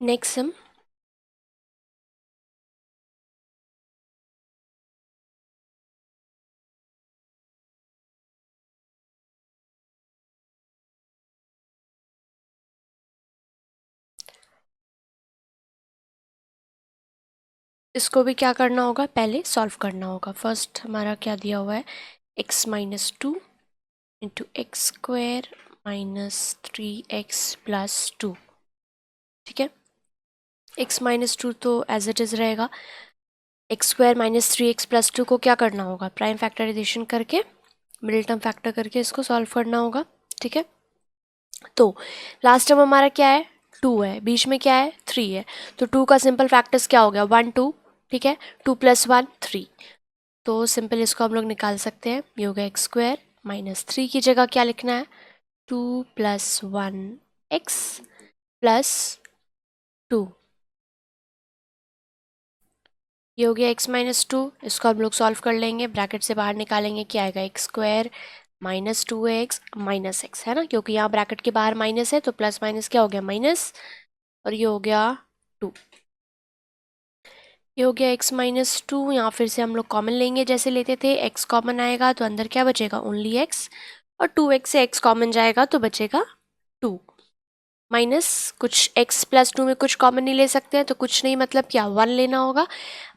Next sum, इसको भी क्या करना होगा, पहले सॉल्व करना होगा। फर्स्ट हमारा क्या दिया हुआ है, x minus two into x square minus 3x plus 2। ठीक है, x माइनस टू तो एज इट इज़ रहेगा, x square minus 3x plus 2 को क्या करना होगा, प्राइम फैक्टराइजेशन करके मिडिल टर्म फैक्टर करके इसको सॉल्व करना होगा। ठीक है, तो लास्ट टर्म हमारा क्या है, 2 है, बीच में क्या है, 3 है, तो 2 का सिंपल फैक्टर्स क्या हो गया, 1 2। ठीक है, 2 + 1 3, तो सिंपल इसको हम लोग निकाल सकते हैं। ये हो गया एक्स स्क्वायर माइनस 3 की जगह क्या लिखना है, 2 + 1 एक्स प्लस 2। ये हो गया x माइनस 2, इसको हम लोग सॉल्व कर लेंगे, ब्रैकेट से बाहर निकालेंगे, क्या आएगा, x square minus 2x minus x, है ना, क्योंकि यहाँ ब्रैकेट के बाहर माइनस है तो प्लस माइनस क्या हो गया, माइनस, और ये हो गया 2। ये हो गया x माइनस 2, यहाँ फिर से हम लोग कॉमन लेंगे जैसे लेते थे, x कॉमन आएगा तो अंदर क्या बचेगा, ओनली x, और 2x से x कॉमन जाएगा तो बचेगा 2, माइनस कुछ x प्लस 2 में कुछ कॉमन नहीं ले सकते हैं तो कुछ नहीं, मतलब क्या 1 लेना होगा,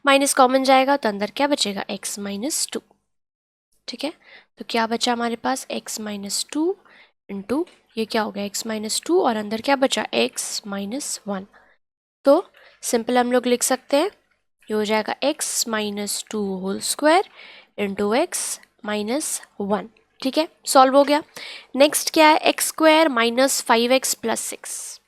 माइनस कॉमन जाएगा तो अंदर क्या बचेगा, x माइनस 2। ठीक है, तो क्या बचा हमारे पास, x माइनस 2 इंटू ये क्या हो गया, x माइनस 2, और अंदर क्या बचा, x माइनस 1। तो सिंपल हम लोग लिख सकते हैं, ये हो जाएगा x minus 2 whole square into x minus 1। ठीक है, सॉल्व हो गया। नेक्स्ट क्या है, x square minus 5x plus 6,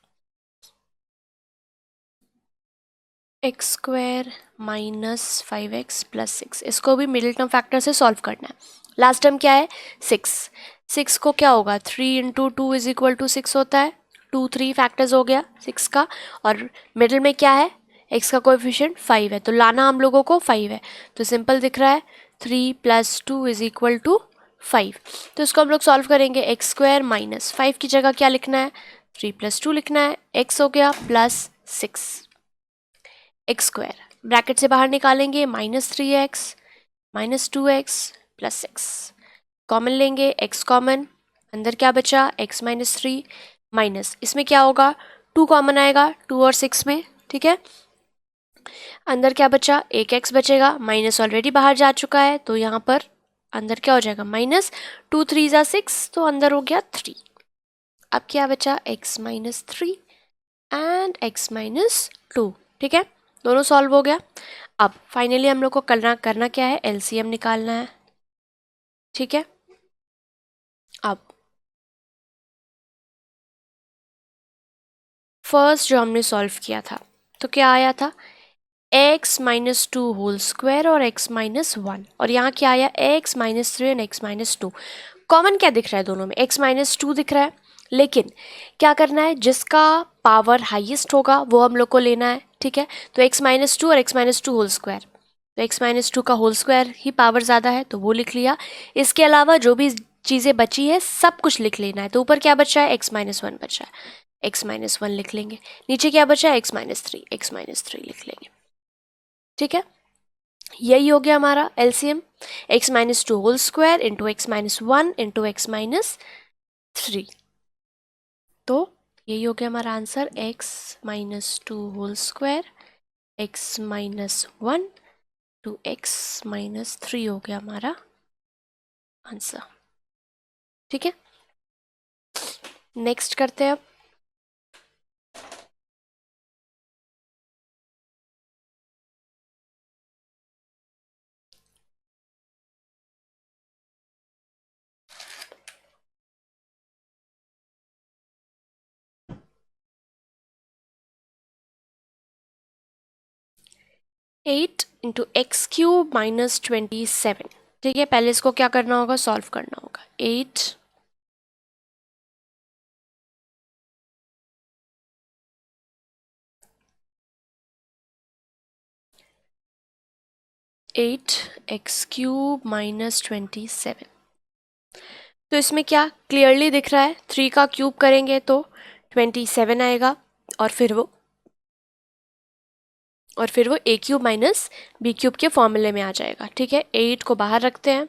x square minus 5x plus 6, इसको भी मिडिल टर्म फैक्टर से सॉल्व करना है। लास्ट टर्म क्या है, 6, 6 को क्या होगा, 3 इंटू 2 इज इक्वल टू 6 होता है, 2 3 फैक्टर्स हो गया 6 का, और मिडिल में क्या है, x का कोएफिशिएंट 5 है, तो लाना हम लोगों को 5 है, तो सिंपल दिख रहा है 3 + 2 इज इक्वल टू 5। तो इसको हम लोग सॉल्व करेंगे, एक्स स्क्वायर माइनस 5 की जगह क्या लिखना है, 3 + 2 लिखना है, x हो गया प्लस 6, एक्स स्क्वायर ब्रैकेट से बाहर निकालेंगे, minus 3x minus 2x plus 6, common लेंगे, x कॉमन, अंदर क्या बचा, x माइनस 3, माइनस इसमें क्या होगा, 2 कॉमन आएगा 2 और 6 में। ठीक है, अंदर क्या बचा, एक x बचेगा, माइनस ऑलरेडी बाहर जा चुका है तो यहाँ पर अंदर क्या हो जाएगा, माइनस 2 3 = 6, तो अंदर हो गया 3। अब क्या बचा, x minus 3 and x minus 2। ठीक है, दोनों सॉल्व हो गया। अब फाइनली हम लोग को करना क्या है, एलसीएम निकालना है। ठीक है, अब फर्स्ट जो हमने सॉल्व किया था तो क्या आया था, x माइनस 2 होल स्क्वायर और x माइनस 1, और यहाँ क्या आया, x minus 3 and x minus 2। Common क्या दिख रहा है दोनों में, x माइनस 2 दिख रहा है, लेकिन क्या करना है, जिसका पावर हाईएस्ट होगा वो हम लोग को लेना है। ठीक है, तो x माइनस 2 और x माइनस 2 होल स्क्वायर, तो x माइनस 2 का होल स्क्वायर ही पावर ज़्यादा है तो वो लिख लिया। इसके अलावा जो भी चीज़ें बची है सब कुछ लिख लेना है। तो ऊपर क्या बचा है, x माइनस 1 बचा है, x माइनस 1 लिख लेंगे, नीचे क्या बचा है, x माइनस 3 लिख लेंगे। ठीक है, यही हो गया हमारा LCM, x minus 2 whole square into x minus 1 into x minus 3। तो यही हो गया हमारा answer, x minus 2 whole square x minus 1 to x minus 3 हो गया हमारा आंसर। ठीक है, नेक्स्ट करते हैं अब। Eight into x cube minus 27। ठीक है, पहले इसको क्या करना होगा, सॉल्व करना होगा। 8x³ माइनस 27, तो इसमें क्या क्लियरली दिख रहा है, 3 का क्यूब करेंगे तो 27 आएगा, और फिर वो और फिर वो ए क्यूब माइनस बी क्यूब के फॉर्मूले में आ जाएगा। ठीक है, 8 को बाहर रखते हैं,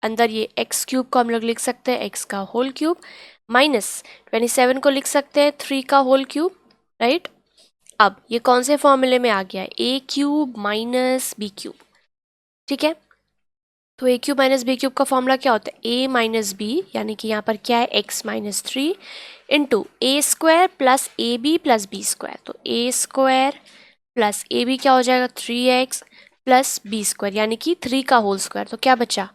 अंदर ये एक्स क्यूब को हम लोग लिख सकते हैं एक्स का होल क्यूब, माइनस 27 को लिख सकते हैं 3 का होल क्यूब, राइट। अब ये कौन से फॉर्मूले में आ गया है, A cube minus B cube. ठीक है, तो ए क्यूब माइनस बी क्यूब का फॉर्मूला क्या होता है, ए माइनस बी, यानी कि यहाँ पर क्या है x minus 3 into A square plus A B plus B square. तो a square plus A b क्या हो जाएगा 3x प्लस बी स्क्वायर, यानी कि 3 का होल स्क्वायर, तो क्या बचा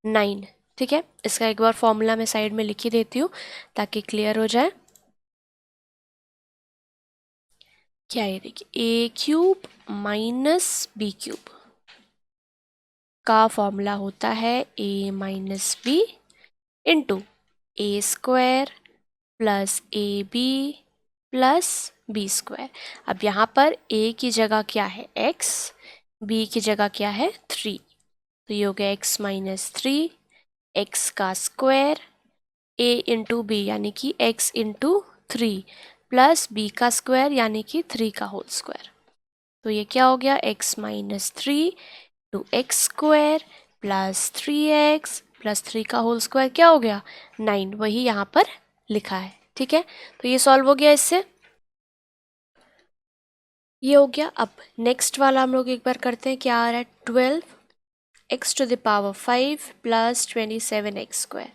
9। ठीक है, इसका एक बार फॉर्मूला मैं साइड में लिख ही देती हूँ ताकि क्लियर हो जाए। क्या है, देखिए A cube minus B cube का फॉर्मूला होता है A minus B into A square plus A B plus B square. अब यहाँ पर ए की जगह क्या है x, b की जगह क्या है 3, तो ये हो गया x माइनस 3 एक्स का स्क्वायर a इंटू बी यानी कि x इंटू 3 प्लस b का स्क्वायर यानी कि 3 का होल स्क्वायर। तो ये क्या हो गया x minus 3 to x square plus 3x plus 3 का होल स्क्वायर क्या हो गया 9, वही यहाँ पर लिखा है। ठीक है, तो ये सॉल्व हो गया इससे, ये हो गया। अब नेक्स्ट वाला हम लोग एक बार करते हैं, क्या आ रहा है 12x to the power 5 plus 27x square.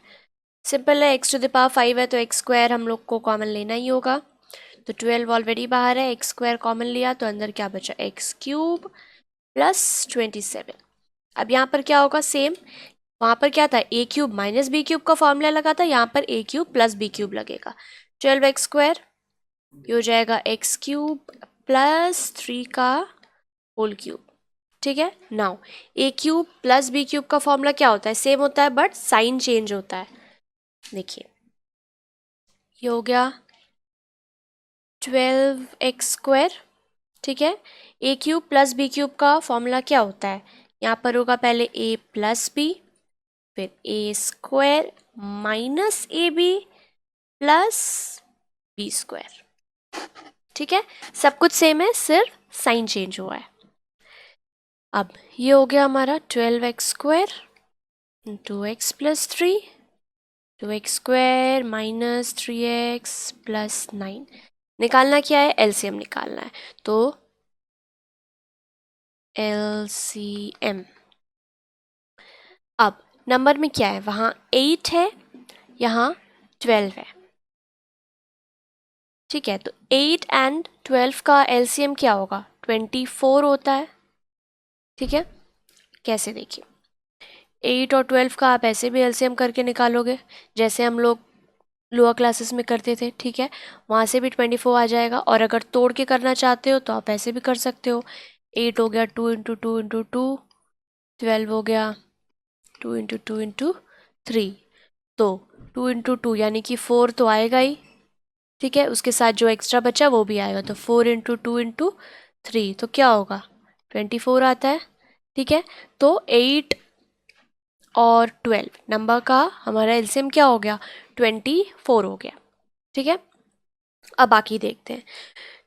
Simple है, x टू द पावर 5 है तो x स्क्वायर हम लोग को कॉमन लेना ही होगा। तो 12 ऑलरेडी बाहर है, x स्क्वायर कॉमन लिया तो अंदर क्या बचा x क्यूब प्लस 27। अब यहाँ पर क्या होगा सेम, वहाँ पर क्या था ए क्यूब माइनस बी क्यूब का फॉर्मूला लगा था, यहाँ पर ए क्यूब प्लस बी क्यूब लगेगा। 12x स्क्वायर ये हो जाएगा एक्स क्यूब प्लस 3 का होल क्यूब। ठीक है, now a cube plus b cube का फॉर्मूला क्या होता है, सेम होता है बट साइन चेंज होता है। देखिए ये हो गया 12x स्क्वायर। ठीक है, A cube plus b cube का फॉर्मूला क्या होता है, यहाँ पर होगा पहले ए प्लस बी फिर A square minus A B plus B square. ठीक है, सब कुछ सेम है, सिर्फ साइन चेंज हुआ है। अब ये हो गया हमारा 12x square 2x plus 3 2x square minus 3x plus 9। निकालना क्या है, एलसीएम निकालना है, तो एलसीएम। अब नंबर में क्या है, वहाँ 8 है यहाँ 12 है। ठीक है, तो 8 एंड 12 का एलसीएम क्या होगा 24 होता है। ठीक है, कैसे देखिए 8 और 12 का आप ऐसे भी एलसीएम करके निकालोगे जैसे हम लोग लोअर क्लासेस में करते थे। ठीक है, वहाँ से भी 24 आ जाएगा, और अगर तोड़ के करना चाहते हो तो आप ऐसे भी कर सकते हो। 8 हो गया 2 इंटू 2 इंटू 2, 12 हो गया 2 इंटू 2 इंटू 3, तो 2 इंटू 2 यानी कि 4 तो आएगा ही। ठीक है, उसके साथ जो एक्स्ट्रा बचा वो भी आएगा, तो 4 इंटू 2 इंटू 3 तो क्या होगा 24 आता है। ठीक है, तो 8 और 12 नंबर का हमारा एलसीएम क्या हो गया 24 हो गया। ठीक है, अब बाकी देखते हैं।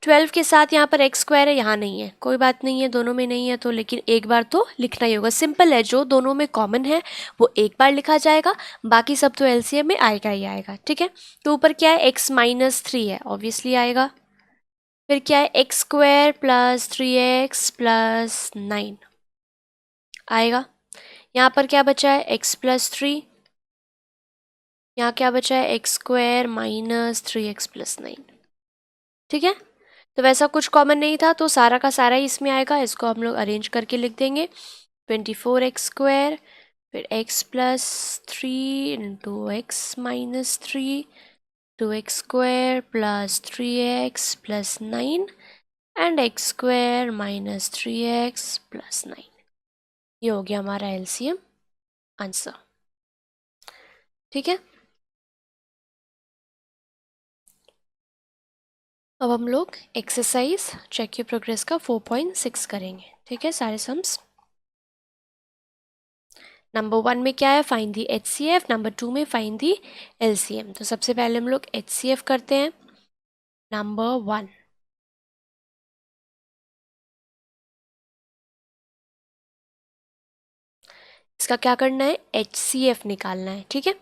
12 के साथ यहाँ पर एक्स स्क्वायर है, यहाँ नहीं है, कोई बात नहीं है, दोनों में नहीं है तो, लेकिन एक बार तो लिखना ही होगा। सिंपल है, जो दोनों में कॉमन है वो एक बार लिखा जाएगा, बाकी सब तो एलसीएम में आएगा ही आएगा। ठीक है, तो ऊपर क्या है x माइनस 3 है, ऑब्वियसली आएगा। फिर क्या है x square plus 3x plus 9 आएगा। यहाँ पर क्या बचा है x प्लस 3, यहाँ क्या बचा है x square minus 3x plus 9। ठीक है, तो वैसा कुछ कॉमन नहीं था तो सारा का सारा ही इसमें आएगा, इसको हम लोग अरेंज करके लिख देंगे 24x स्क्वायर फिर x plus 3 into x minus 3 2x square plus 3x plus 9 and x square minus 3x plus 9। ये हो गया हमारा एलसीएम आंसर। ठीक है, अब हम लोग एक्सरसाइज चेक योर प्रोग्रेस का 4.6 करेंगे। ठीक है, सारे सम्स। नंबर 1 में क्या है, फाइंड दी HCF, नंबर 2 में फाइंड दी LCM। तो सबसे पहले हम लोग HCF करते हैं। नंबर 1 इसका क्या करना है, HCF निकालना है, ठीक है।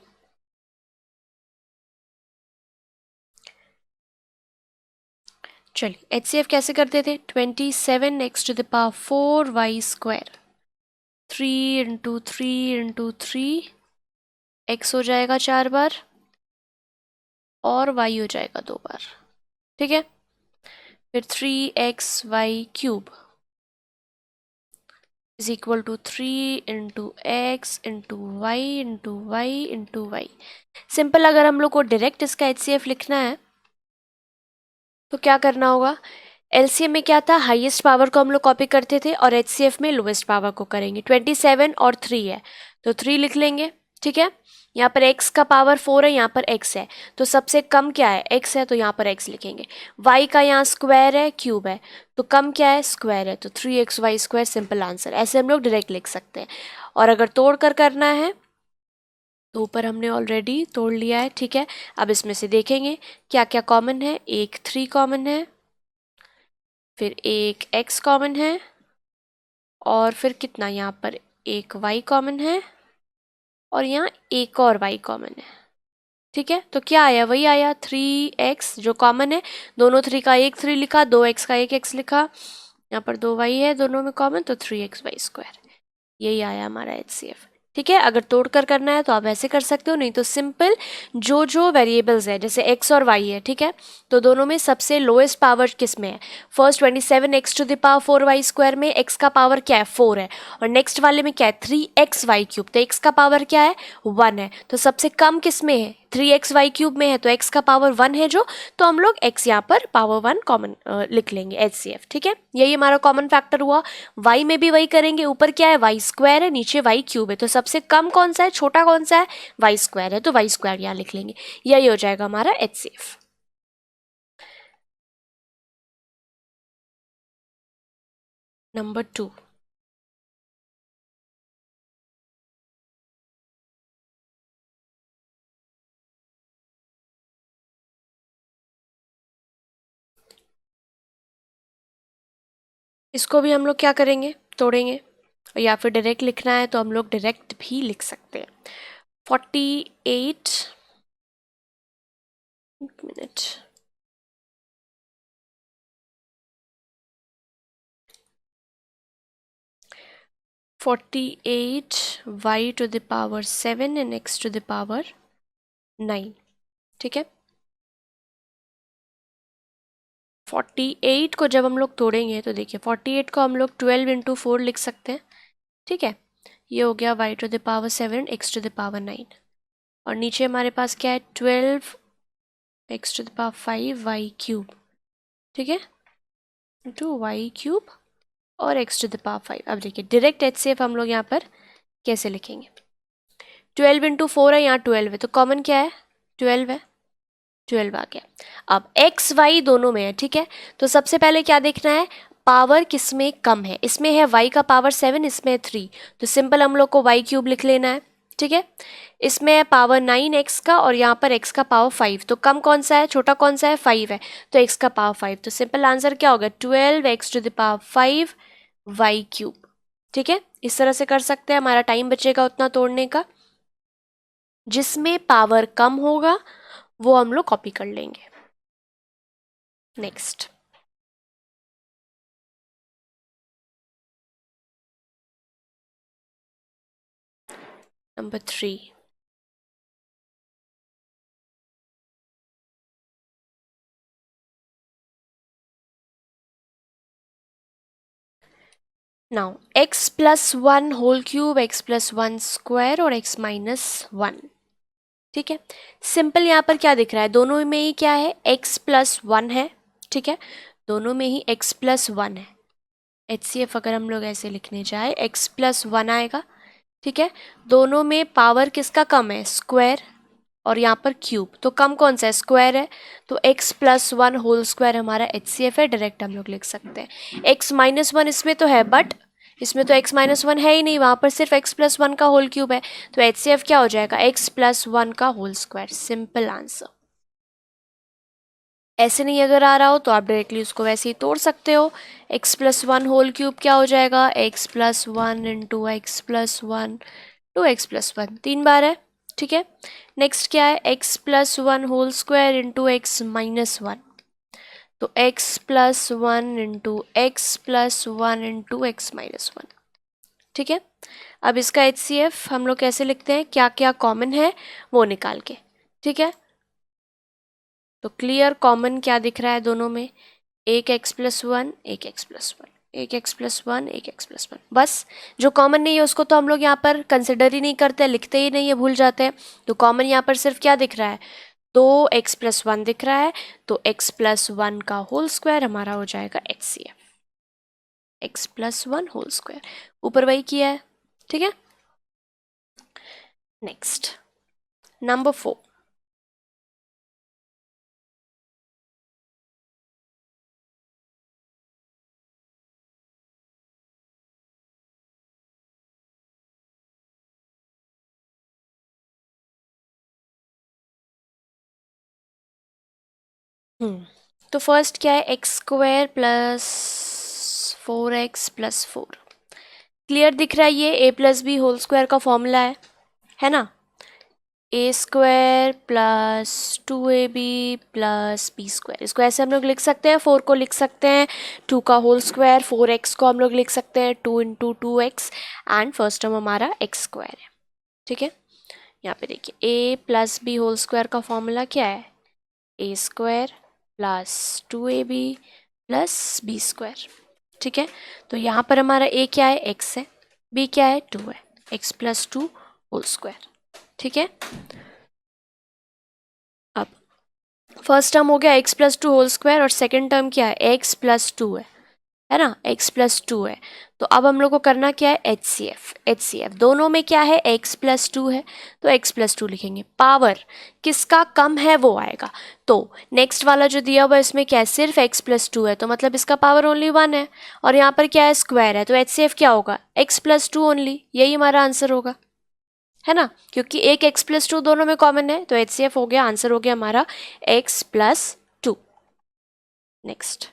चलिए HCF कैसे करते थे, 27x⁴y², 3 × 3 × 3 x हो जाएगा 4 बार और y हो जाएगा 2 बार, ठीक है। फिर 3xy³ is equal to 3 × x × y × y × y। Simple, अगर हम लोग को डायरेक्ट इसका HCF लिखना है तो क्या करना होगा, LCM में क्या था, हाईएस्ट पावर को हम लोग कॉपी करते थे और HCF में लोएस्ट पावर को करेंगे। 27 और 3 है तो 3 लिख लेंगे, ठीक है। यहाँ पर x का पावर 4 है, यहाँ पर x है, तो सबसे कम क्या है, x है, तो यहाँ पर x लिखेंगे। y का यहाँ स्क्वायर है, क्यूब है, तो कम क्या है, स्क्वायर है, तो 3xy², सिंपल आंसर। ऐसे हम लोग डायरेक्ट लिख सकते हैं। और अगर तोड़ कर करना है तो ऊपर हमने ऑलरेडी तोड़ लिया है, ठीक है। अब इसमें से देखेंगे क्या क्या कॉमन है, एक 3 कॉमन है, फिर एक x कॉमन है, और फिर कितना, यहाँ पर एक y कॉमन है, और यहाँ एक और y कॉमन है, ठीक है। तो क्या आया, वही आया 3x जो कॉमन है, दोनों 3 का एक 3 लिखा, 2x का एक x लिखा, यहाँ पर 2y है दोनों में कॉमन, तो 3xy²। यही आया हमारा HCF, ठीक है। अगर तोड़कर करना है तो आप ऐसे कर सकते हो, नहीं तो सिंपल जो जो वेरिएबल्स है जैसे x और y है, ठीक है, तो दोनों में सबसे लोएस्ट पावर किस में है, फर्स्ट 27x⁴y² में x का पावर क्या है, 4 है, और नेक्स्ट वाले में क्या है, 3xy³, तो x का पावर क्या है, 1 है, तो सबसे कम किस में है, 3xy³ में है, तो x का पावर 1 है जो, तो हम लोग x यहाँ पर पावर 1 कॉमन लिख लेंगे, HCF, ठीक है। यही हमारा कॉमन फैक्टर हुआ। y में भी वही करेंगे, ऊपर क्या है, y² है, नीचे y³ है, तो सबसे कम कौन सा है, छोटा कौन सा है, y² है, तो y² यहाँ लिख लेंगे। यही हो जाएगा हमारा HCF। नंबर 2, इसको भी हम लोग क्या करेंगे, तोड़ेंगे, या फिर डायरेक्ट लिखना है तो हम लोग डायरेक्ट भी लिख सकते हैं। 48 मिनट 48y⁴ and x⁹ 9, ठीक है। 48 को जब हम लोग तोड़ेंगे तो देखिए 48 को हम लोग 12 × 4 लिख सकते हैं, ठीक है। ये हो गया y⁴ and x⁹ 9, और नीचे हमारे पास क्या है, 12x⁵ y³, ठीक है, इंटू y³ और x⁵। अब देखिए डायरेक्ट HCF हम लोग यहाँ पर कैसे लिखेंगे, 12 × 4 है, यहाँ 12 है, तो कॉमन क्या है, 12 है, 12 आ गया। अब x y दोनों में है, ठीक है, तो सबसे पहले क्या देखना है, पावर किस में कम है, इसमें है y का पावर 7, इसमें है 3, तो सिंपल हम लोग को y³ लिख लेना है, ठीक है। इसमें है पावर 9x का और यहाँ पर x का पावर 5, तो कम कौन सा है, छोटा कौन सा है, 5 है, तो x का पावर 5, तो सिंपल आंसर क्या होगा, 12x⁵ y³, ठीक है। इस तरह से कर सकते हैं, हमारा टाइम बचेगा उतना तोड़ने का। जिसमें पावर कम होगा वो हम लोग कॉपी कर लेंगे। Next, number 3, now x+1^3, x+1² और x−1, ठीक है। सिंपल यहाँ पर क्या दिख रहा है, दोनों में ही क्या है, x+1 है, ठीक है, दोनों में ही x+1 है। HCF अगर हम लोग ऐसे लिखने जाए, x+1 आएगा, ठीक है। दोनों में पावर किसका कम है, स्क्वायर, और यहाँ पर क्यूब, तो कम कौन सा है, स्क्वायर है, तो x+1² हमारा HCF है, डायरेक्ट हम लोग लिख सकते हैं। x−1 इसमें तो है, बट इसमें तो x−1 है ही नहीं, वहाँ पर सिर्फ x+1 का होल क्यूब है, तो HCF क्या हो जाएगा, x+1 का होल स्क्वायर, सिंपल आंसर। ऐसे नहीं अगर आ रहा हो तो आप डायरेक्टली उसको वैसे ही तोड़ सकते हो। x+1 होल क्यूब क्या हो जाएगा, x+1 × x+1 2x प्लस 1 3 बार है, ठीक है। नेक्स्ट क्या है, x plus 1 whole square into x minus 1, तो x plus 1 into x plus 1 into x minus 1, ठीक है। अब इसका HCF हम लोग कैसे लिखते हैं, क्या क्या कॉमन है वो निकाल के, ठीक है। तो क्लियर कॉमन क्या दिख रहा है दोनों में, एक x प्लस 1 एक x प्लस 1 एक x प्लस 1 एक x प्लस 1, बस। जो कॉमन नहीं है उसको तो हम लोग यहाँ पर कंसिडर ही नहीं करते, लिखते ही नहीं है, भूल जाते हैं। तो कॉमन यहाँ पर सिर्फ क्या दिख रहा है, 2x प्लस 1 दिख रहा है, तो x प्लस 1 का होल स्क्वायर हमारा हो जाएगा HCF, x plus 1 whole square, ऊपर वही किया है, ठीक है। नेक्स्ट नंबर 4, तो फर्स्ट क्या है, x square plus 4x plus 4, clear दिख रहा है, ये a plus B whole square का फॉर्मूला है ना, A square plus 2ab plus B square, इसको ऐसे हम लोग लिख सकते हैं, 4 को लिख सकते हैं 2 का होल स्क्वायर, 4x को हम लोग लिख सकते हैं 2 into 2x, and first term हमारा x स्क्वायर है, ठीक है। यहाँ पे देखिए a plus B whole square का फॉर्मूला क्या है, ए square plus 2ab plus B square, ठीक है। तो यहाँ पर हमारा a क्या है, x है, b क्या है, 2 है, x प्लस 2 होल स्क्वायर, ठीक है। अब फर्स्ट टर्म हो गया x प्लस 2 होल स्क्वायर, और सेकेंड टर्म क्या है, x प्लस 2 है ना, x प्लस 2 है। तो अब हम लोग को करना क्या है, HCF दोनों में क्या है, x प्लस 2 है, तो x प्लस 2 लिखेंगे, पावर किसका कम है वो आएगा। तो नेक्स्ट वाला जो दिया हुआ है इसमें क्या है, सिर्फ x प्लस 2 है, तो मतलब इसका पावर ओनली 1 है, और यहाँ पर क्या है, स्क्वायर है, तो HCF क्या होगा, x प्लस 2 ओनली, यही हमारा आंसर होगा, है ना, क्योंकि एक x प्लस 2 दोनों में कॉमन है, तो HCF हो गया, आंसर हो गया हमारा x plus 2। Next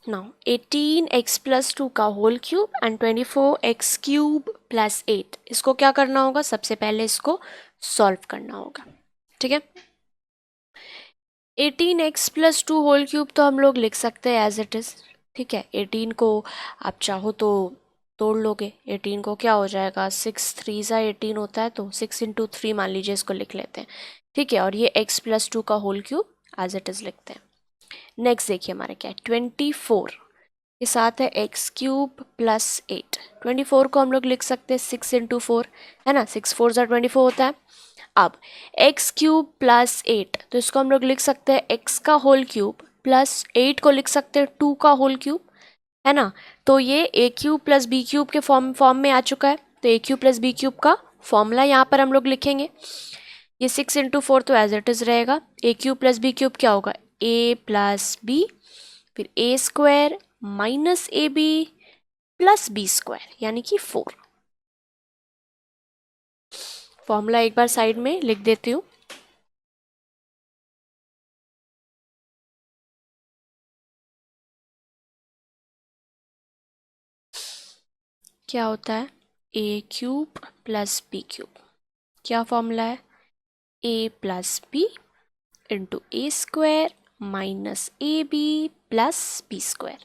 now 18x plus 2 का होल क्यूब एंड 24x क्यूब प्लस 8, इसको क्या करना होगा, सबसे पहले इसको सॉल्व करना होगा, ठीक है। 18x प्लस 2 होल क्यूब तो हम लोग लिख सकते हैं एज इट इज़, ठीक है। 18 को आप चाहो तो तोड़ लोगे, 18 को क्या हो जाएगा, 6 3 सा 18 होता है, तो 6 इंटू 3 मान लीजिए, इसको लिख लेते हैं, ठीक है। और ये x प्लस 2 का whole cube as it is लिखते हैं। नेक्स्ट देखिए हमारा क्या है, 24 के साथ है x क्यूब प्लस 8, 24 को हम लोग लिख सकते हैं 6 इंटू 4, है ना, 6 4 सा 24 होता है। अब x क्यूब प्लस 8, तो इसको हम लोग लिख सकते हैं x का होल क्यूब प्लस 8 को लिख सकते हैं 2 का होल क्यूब, है ना। तो ये a cube plus b cube के फॉर्म में आ चुका है, तो a cube plus b cube का फॉर्मूला यहाँ पर हम लोग लिखेंगे, ये 6 इंटू 4 तो एज इट इज़ रहेगा, a cube plus b cube क्या होगा, a प्लस बी, फिर a square minus A B plus B square, यानी कि 4। फॉर्मूला एक बार साइड में लिख देती हूँ, क्या होता है, a cube plus b cube, क्या फॉर्मूला है, a plus b into A square minus A B plus B square,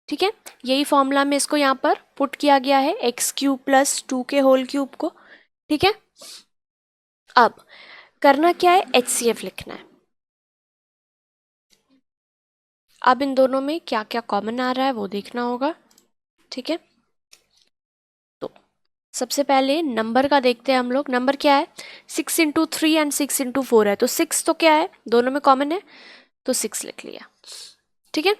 ठीक है। यही फॉर्मूला में इसको यहाँ पर पुट किया गया है, एक्स क्यूब प्लस 2 के होल क्यूब को, ठीक है। अब करना क्या है, HCF लिखना है। अब इन दोनों में क्या क्या कॉमन आ रहा है वो देखना होगा, ठीक है। तो सबसे पहले नंबर का देखते हैं हम लोग, नंबर क्या है, 6 इंटू 3 एंड 6 इंटू 4 है, तो 6 तो क्या है, दोनों में कॉमन है, तो 6 लिख लिया, ठीक है।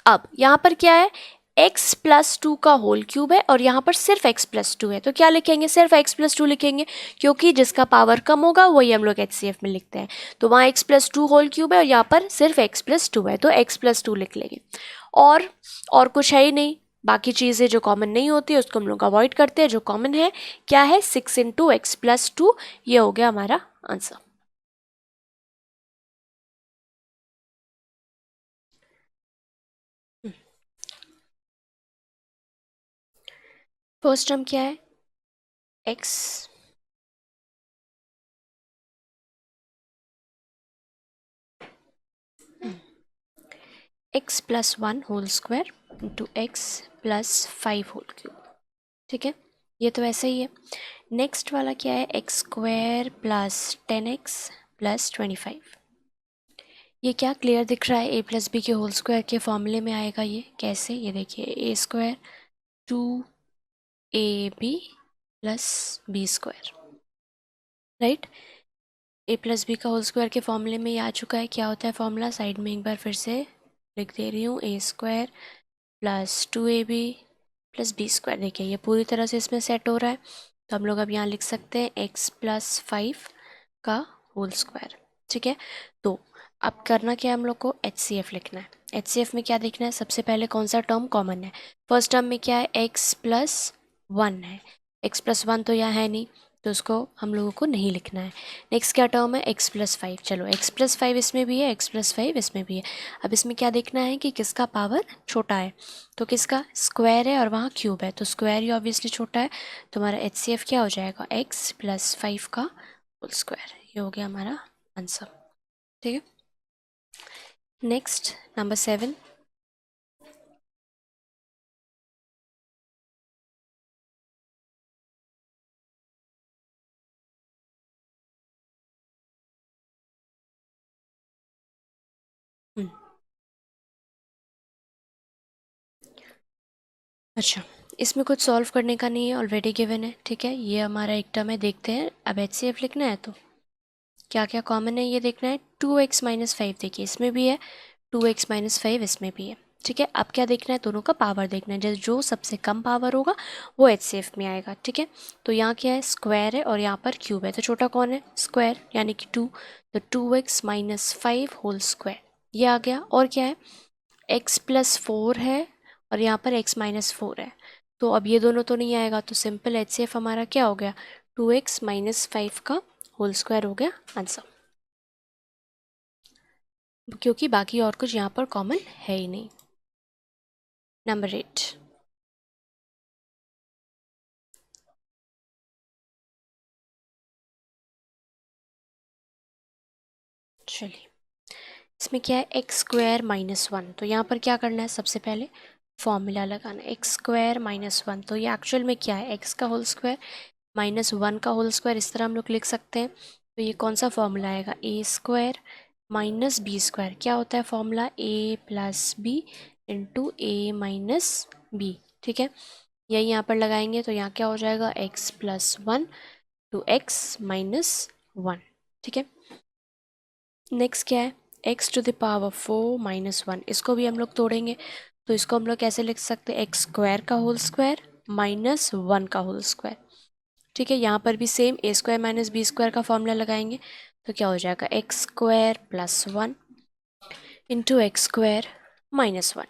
अब यहाँ पर क्या है, x प्लस 2 का होल क्यूब है, और यहाँ पर सिर्फ x प्लस 2 है, तो क्या लिखेंगे, सिर्फ x प्लस 2 लिखेंगे, क्योंकि जिसका पावर कम होगा वही हम लोग HCF में लिखते हैं। तो वहाँ x प्लस 2 होल क्यूब है और यहाँ पर सिर्फ x प्लस 2 है, तो x प्लस 2 लिख लेंगे, और कुछ है ही नहीं, बाकी चीज़ें जो कॉमन नहीं होती है उसको हम लोग अवॉइड करते हैं। जो कॉमन है क्या है, 6 इंटू एक्स प्लस 2, ये हो गया हमारा आंसर। फर्स्ट टर्म क्या है, x x plus 1 whole square into x plus 5 whole cube. ठीक है, ये तो ऐसा ही है। नेक्स्ट वाला क्या है, x square plus 10x plus 25। ये क्या क्लियर दिख रहा है, ए प्लस बी के होल स्क्वायर के फॉर्मूले में आएगा। ये कैसे, ये देखिए, A square 2ab plus B square, right. A plus B का होल स्क्वायर के फॉर्मूले में ये आ चुका है। क्या होता है फॉर्मूला, साइड में एक बार फिर से लिख दे रही हूँ, A square plus 2ab plus B square. देखिए ये पूरी तरह से इसमें सेट हो रहा है, तो हम लोग अब यहाँ लिख सकते हैं एक्स प्लस 5 का होल स्क्वायर। ठीक है, तो अब करना क्या है, हम लोग को HCF लिखना है। HCF में क्या देखना है, सबसे पहले कौन सा टर्म कॉमन है। फर्स्ट टर्म में क्या है, एक्स प्लस 1 है। एक्स प्लस 1 तो यहाँ है नहीं, तो उसको हम लोगों को नहीं लिखना है। नेक्स्ट क्या टर्म है, एक्स प्लस 5। चलो एक्स प्लस 5 इसमें भी है, एक्स प्लस 5 इसमें भी है। अब इसमें क्या देखना है कि किसका पावर छोटा है, तो किसका स्क्वायर है और वहाँ क्यूब है, तो स्क्वायर ही ऑब्वियसली छोटा है। तो हमारा HCF क्या हो जाएगा, एक्स प्लस 5 का होल स्क्वायर। ये हो गया हमारा आंसर। ठीक है, नेक्स्ट नंबर 7। अच्छा, इसमें कुछ सॉल्व करने का नहीं है, ऑलरेडी गिवन है। ठीक है, ये हमारा एक टर्म है, देखते हैं। अब HCF लिखना है तो क्या क्या कॉमन है ये देखना है। 2x माइनस 5 देखिए इसमें भी है, 2x माइनस 5 इसमें भी है। ठीक है, अब क्या देखना है, दोनों का पावर देखना है। जैसे जो सबसे कम पावर होगा वो HCF में आएगा। ठीक है, तो यहाँ क्या है, स्क्वायर है और यहाँ पर क्यूब है, तो छोटा कौन है, स्क्वायर, यानी कि 2। तो 2x माइनस 5 होल स्क्वायर, ये आ गया। और क्या है, x प्लस 4 है और यहाँ पर x माइनस 4 है, तो अब ये दोनों तो नहीं आएगा, तो सिंपल HCF हमारा क्या हो गया, 2x माइनस 5 का होल स्क्वायर हो गया आंसर, क्योंकि बाकी और कुछ यहाँ पर कॉमन है ही नहीं। नंबर 8। चलिए, इसमें क्या है, एक्स स्क्वायर माइनस 1। तो यहाँ पर क्या करना है, सबसे पहले फॉर्मूला लगाना है, एक्स स्क्वायर माइनस 1। तो ये एक्चुअल में क्या है, एक्स का होल स्क्वायर माइनस 1 का होल स्क्वायर, इस तरह हम लोग लिख सकते हैं। तो ये कौन सा फॉर्मूला आएगा, ए स्क्वायर माइनस बी स्क्वायर। क्या होता है formula, a plus b into a minus B. ठीक है, यही यहाँ पर लगाएंगे, तो यहाँ क्या हो जाएगा, x plus 1 to x minus 1। ठीक है, नेक्स्ट क्या है, x to the power 4 minus 1। इसको भी हम लोग तोड़ेंगे, तो इसको हम लोग कैसे लिख सकते हैं, एक्स स्क्वायर का होल स्क्वायर माइनस 1 का होल स्क्वायर। ठीक है, यहाँ पर भी सेम ए स्क्वायर माइनस बी स्क्वायर का फॉर्मूला लगाएंगे, तो क्या हो जाएगा, x square plus 1 into x square minus 1।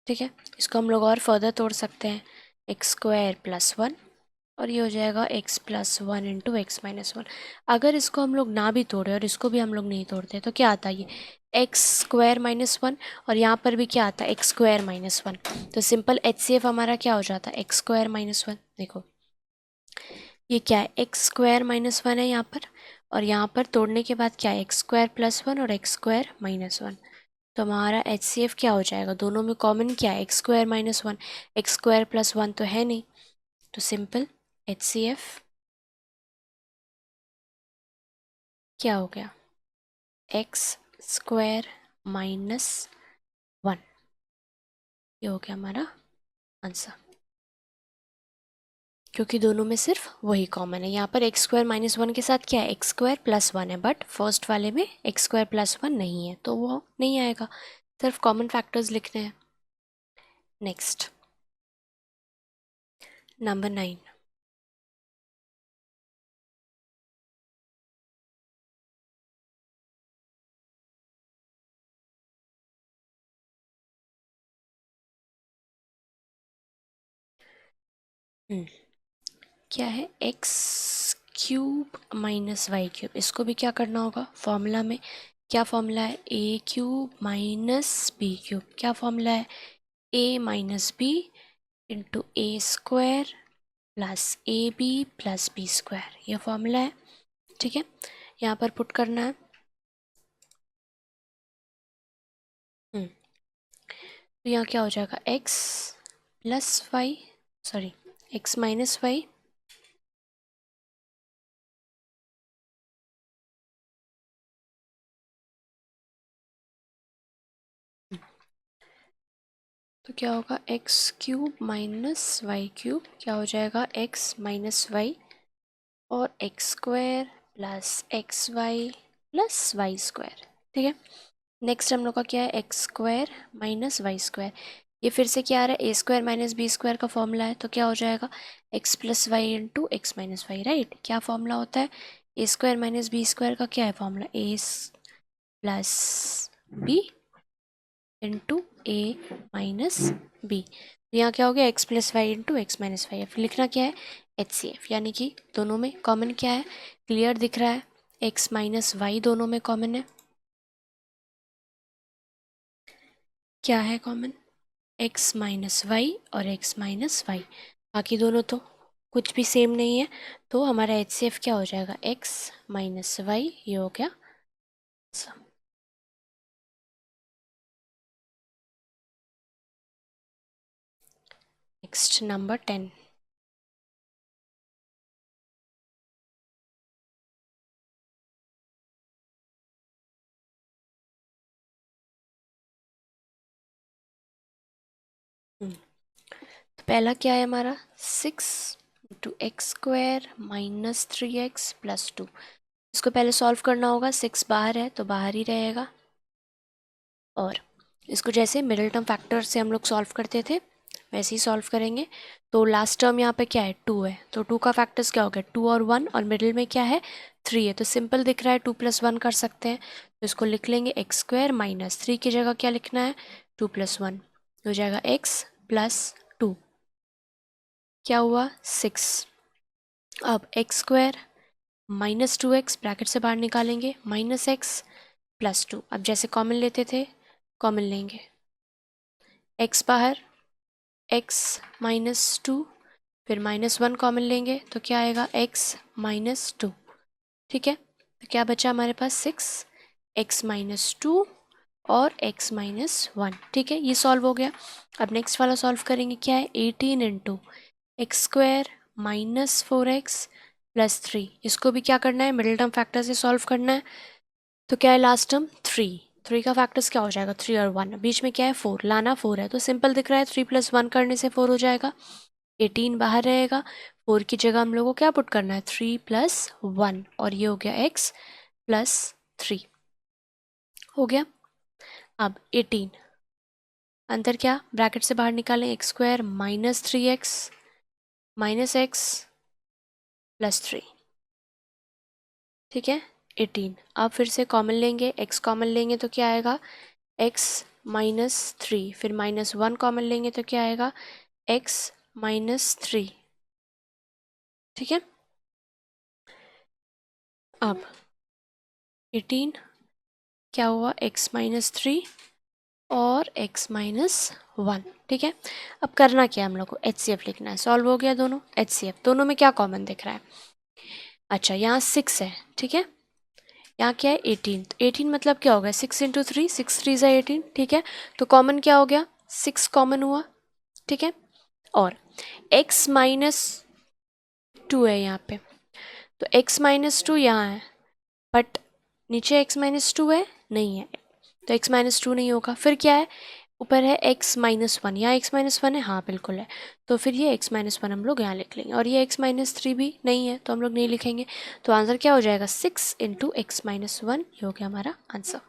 ठीक है, इसको हम लोग और फर्दर तोड़ सकते हैं, एक्स स्क्वायर प्लस 1 और ये हो जाएगा x plus 1 into x minus 1। अगर इसको हम लोग ना भी तोड़े और इसको भी हम लोग नहीं तोड़ते, तो क्या आता है, ये एक्स स्क्वायर माइनस 1, और यहाँ पर भी क्या आता है, एक्स स्क्वायर माइनस 1। तो सिंपल HCF हमारा क्या हो जाता है, एक्स स्क्वायर माइनस 1। देखो ये क्या है, एक्स स्क्वायर माइनस 1 है यहाँ पर, और यहाँ पर तोड़ने के बाद क्या है, एक्स स्क्वायर प्लस 1 और एक्स स्क्वायर माइनस 1। तो हमारा HCF क्या हो जाएगा, दोनों में कॉमन क्या है, x square minus 1, x square plus 1 तो है नहीं, तो सिंपल HCF क्या हो गया, एक्स स्क्वायर माइनस 1। ये हो गया हमारा आंसर, क्योंकि दोनों में सिर्फ वही कॉमन है। यहाँ पर एक्स स्क्वायर माइनस 1 के साथ क्या है, एक्स स्क्वायर प्लस 1 है, बट फर्स्ट वाले में एक्स स्क्वायर प्लस 1 नहीं है, तो वो नहीं आएगा, सिर्फ कॉमन फैक्टर्स लिखने हैं। Next number 9। क्या है, x cube minus y cube, इसको भी क्या करना होगा, फॉर्मूला में क्या फॉर्मूला है, A cube minus B cube, क्या फॉर्मूला है, A minus B into A square plus A B plus B square, ये फॉर्मूला है। ठीक है, यहाँ पर पुट करना है। तो यहाँ क्या हो जाएगा, x plus y, sorry x minus y तो क्या होगा, x cube minus y cube, क्या हो जाएगा, एक्स माइनस वाई और x square plus x y plus y square. ठीक है, नेक्स्ट हम लोग का क्या है, x square minus y square, ये फिर से क्या आ रहा है, ए स्क्वायर माइनस बी स्क्वायर का फॉर्मूला है, तो क्या हो जाएगा, x plus y into x minus y, right. क्या फॉर्मूला होता है, ए स्क्वायर माइनस बी स्क्वायर का क्या है formula, a plus b into a minus b. यहाँ क्या हो गया, x plus y into x minus y. फिर लिखना क्या है, एच सी एफ, यानी कि दोनों में कॉमन क्या है, क्लियर दिख रहा है, एक्स माइनस वाई दोनों में कॉमन है, क्या है कॉमन, एक्स माइनस वाई और एक्स माइनस वाई, बाकी दोनों तो कुछ भी सेम नहीं है, तो हमारा एच सी एफ क्या हो जाएगा, एक्स माइनस वाई, ये हो गया। नेक्स्ट नंबर 10, तो पहला क्या है हमारा, 6 × x² माइनस 3x प्लस 2, इसको पहले सॉल्व करना होगा, 6 बाहर है तो बाहर ही रहेगा, और इसको जैसे मिडिल टर्म फैक्टर से हम लोग सॉल्व करते थे वैसे ही सॉल्व करेंगे। तो लास्ट टर्म यहाँ पे क्या है, 2 है, तो 2 का फैक्टर्स क्या हो गया, 2 और 1, और मिडिल में क्या है, 3 है, तो सिंपल दिख रहा है, 2 + 1 कर सकते हैं, तो इसको लिख लेंगे x² माइनस 3 की जगह क्या लिखना है, 2 + 1 हो जाएगा x + 2, क्या हुआ 6। अब x² माइनस 2x ब्रैकेट से बाहर निकालेंगे, माइनस x + 2, अब जैसे कॉमन लेते थे कॉमन लेंगे, x बाहर, x माइनस 2, फिर -1 कॉमन लेंगे तो क्या आएगा, x माइनस 2। ठीक है, तो क्या बचा हमारे पास, 6 x माइनस 2 और x माइनस 1। ठीक है, ये सॉल्व हो गया। अब नेक्स्ट वाला सॉल्व करेंगे, क्या है, 18 × x² माइनस 4x प्लस 3, इसको भी क्या करना है, मिडिल टर्म फैक्टर से सॉल्व करना है, तो क्या है लास्ट टर्म 3 का फैक्टर्स क्या हो जाएगा, 3 और 1, बीच में क्या है 4, लाना 4 है, तो सिंपल दिख रहा है, 3 + 1 करने से 4 हो जाएगा, 18 बाहर रहेगा, 4 की जगह हम लोगों को क्या पुट करना है, 3 + 1, और ये हो गया x + 3 हो गया। अब 18 अंदर क्या, ब्रैकेट से बाहर निकालें, x² minus 3x minus x + 3। ठीक है, 18, अब फिर से कॉमन लेंगे, x कॉमन लेंगे तो क्या आएगा, x माइनस 3, फिर -1 कॉमन लेंगे तो क्या आएगा, x माइनस 3। ठीक है, अब 18 क्या हुआ, x माइनस 3 और x माइनस 1। ठीक है, अब करना क्या है, हम लोग को HCF लिखना है, सॉल्व हो गया दोनों, HCF दोनों में क्या कॉमन दिख रहा है, अच्छा यहाँ 6 है, ठीक है, यहाँ क्या है 18, तो 18 मतलब क्या होगा, 6 × 3, 6 3 = 18। ठीक है, तो कॉमन क्या हो गया, 6 कॉमन हुआ। ठीक है, और x माइनस 2 है यहाँ पे, तो x माइनस 2 यहाँ है, बट नीचे x माइनस 2 है, नहीं है, तो x माइनस 2 नहीं होगा, फिर क्या है, ऊपर है x माइनस 1, यहाँ x माइनस 1 है, हाँ बिल्कुल है, तो फिर ये x माइनस 1 हम लोग यहाँ लिख लेंगे, और ये x माइनस 3 भी नहीं है तो हम लोग नहीं लिखेंगे, तो आंसर क्या हो जाएगा, 6 × x माइनस 1, ये हो गया हमारा आंसर।